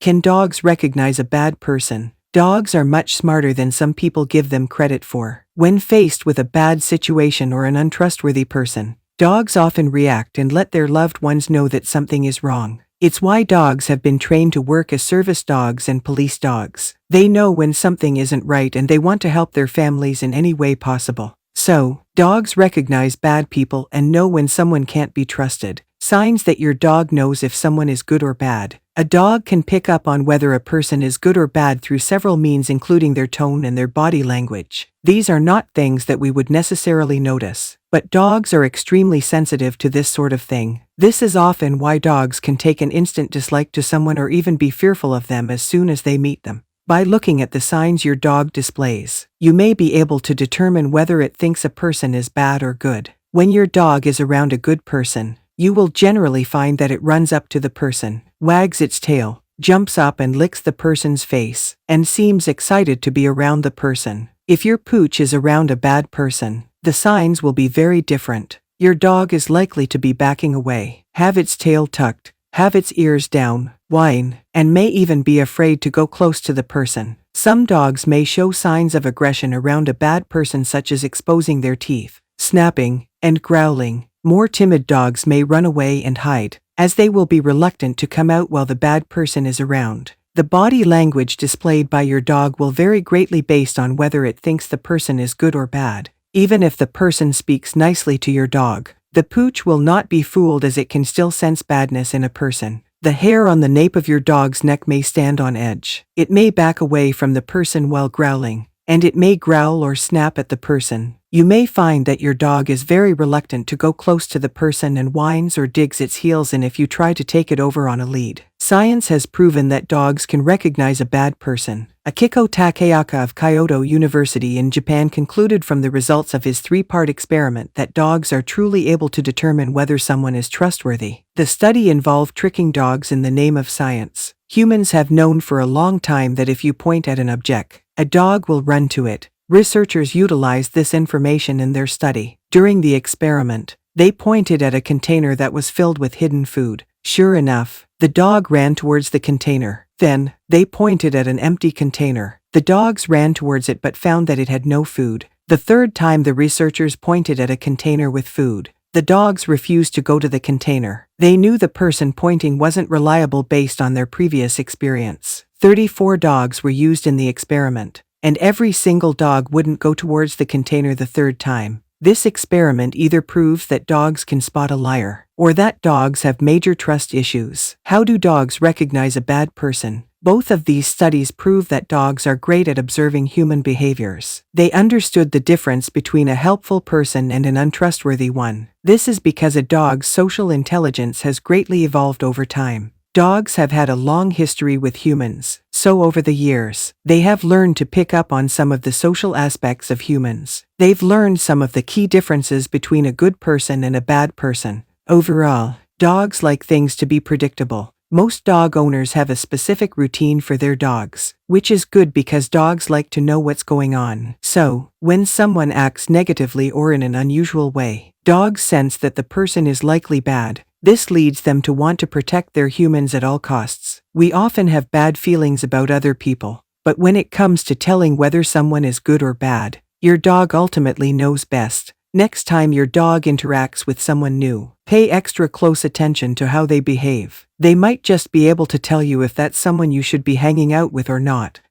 Can dogs recognize a bad person? Dogs are much smarter than some people give them credit for. When faced with a bad situation or an untrustworthy person, dogs often react and let their loved ones know that something is wrong. It's why dogs have been trained to work as service dogs and police dogs. They know when something isn't right and they want to help their families in any way possible. So, dogs recognize bad people and know when someone can't be trusted. Signs that your dog knows if someone is good or bad. A dog can pick up on whether a person is good or bad through several means, including their tone and their body language. These are not things that we would necessarily notice, but dogs are extremely sensitive to this sort of thing. This is often why dogs can take an instant dislike to someone or even be fearful of them as soon as they meet them. By looking at the signs your dog displays, you may be able to determine whether it thinks a person is bad or good. When your dog is around a good person, you will generally find that it runs up to the person, wags its tail, jumps up and licks the person's face, and seems excited to be around the person. If your pooch is around a bad person, the signs will be very different. Your dog is likely to be backing away, have its tail tucked, have its ears down, whine, and may even be afraid to go close to the person. Some dogs may show signs of aggression around a bad person, such as exposing their teeth, snapping, and growling. More timid dogs may run away and hide, as they will be reluctant to come out while the bad person is around. The body language displayed by your dog will vary greatly based on whether it thinks the person is good or bad. Even if the person speaks nicely to your dog, the pooch will not be fooled, as it can still sense badness in a person. The hair on the nape of your dog's neck may stand on edge. It may back away from the person while growling, and it may growl or snap at the person. You may find that your dog is very reluctant to go close to the person and whines or digs its heels in if you try to take it over on a lead. Science has proven that dogs can recognize a bad person. Akiko Takeoka of Kyoto University in Japan concluded from the results of his 3-part experiment that dogs are truly able to determine whether someone is trustworthy. The study involved tricking dogs in the name of science. Humans have known for a long time that if you point at an object, a dog will run to it. Researchers utilized this information in their study. During the experiment, they pointed at a container that was filled with hidden food. Sure enough, the dog ran towards the container. Then, they pointed at an empty container. The dogs ran towards it but found that it had no food. The third time the researchers pointed at a container with food, the dogs refused to go to the container. They knew the person pointing wasn't reliable based on their previous experience. 34 dogs were used in the experiment, and every single dog wouldn't go towards the container the third time. This experiment either proves that dogs can spot a liar, or that dogs have major trust issues. How do dogs recognize a bad person? Both of these studies prove that dogs are great at observing human behaviors. They understood the difference between a helpful person and an untrustworthy one. This is because a dog's social intelligence has greatly evolved over time. Dogs have had a long history with humans, so over the years, they have learned to pick up on some of the social aspects of humans. They've learned some of the key differences between a good person and a bad person. Overall, dogs like things to be predictable. Most dog owners have a specific routine for their dogs, which is good because dogs like to know what's going on. So, when someone acts negatively or in an unusual way, dogs sense that the person is likely bad. This leads them to want to protect their humans at all costs. We often have bad feelings about other people, but when it comes to telling whether someone is good or bad, your dog ultimately knows best. Next time your dog interacts with someone new, pay extra close attention to how they behave. They might just be able to tell you if that's someone you should be hanging out with or not.